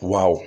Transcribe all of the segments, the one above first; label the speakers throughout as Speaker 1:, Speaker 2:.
Speaker 1: Wow.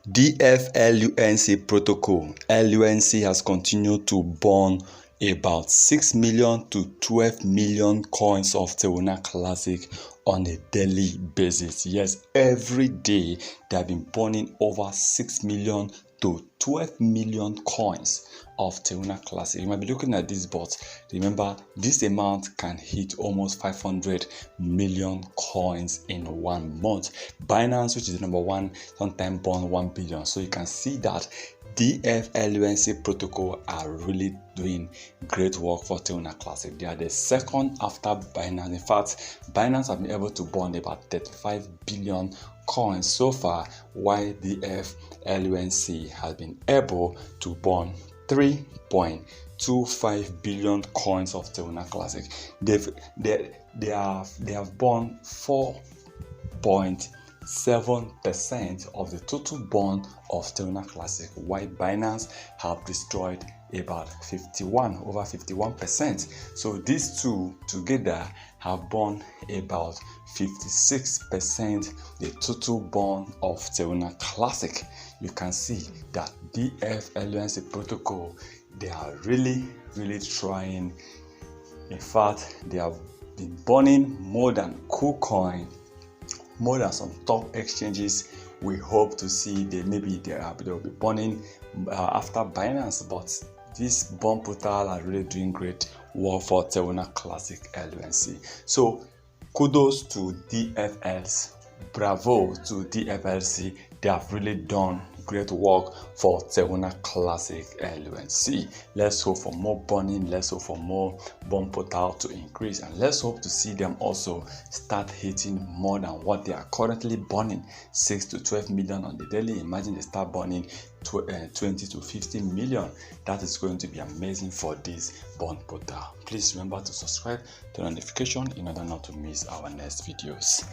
Speaker 1: Dflunc protocol. LUNC has continued to burn about 6 million to 12 million coins of Tewuna Classic on a daily basis. Yes, every day they have been burning over 6 million to 12 million coins of Tewuna Classic. You might be looking at this, but remember, this amount can hit almost 500 million coins in 1 month. Binance, which is the number one, sometimes burn 1 billion. So you can see that Dflunc protocol are really doing great work for Tewuna Classic. They are the second after Binance. In fact, Binance have been able to burn about 35 billion coins so far, while Dflunc has been able to burn 3.25 billion coins of Tewuna Classic. They have burned 4.7% of the total burn of Tewuna Classic, while Binance have destroyed about over 51%. So these two together have burned about 56% the total burn of Tewuna Classic. You can see that Dflunc protocol, they are really trying. In fact, they have been burning more than Kucoin, more than some top exchanges. We hope to see they'll be burning after Binance, but this burn portal are really doing great work for Tewuna Classic LUNC. So kudos to DFLs, bravo to DFLC. They have really done great work for Tewuna Classic LUNC. Let's hope for more burning, let's hope for more burn portal to increase, and let's hope to see them also start hitting more than what they are currently burning, 6 to 12 million on the daily. Imagine they start burning 20 to 50 million. That is going to be amazing for this burn portal. Please remember to subscribe, turn on notification in order not to miss our next videos.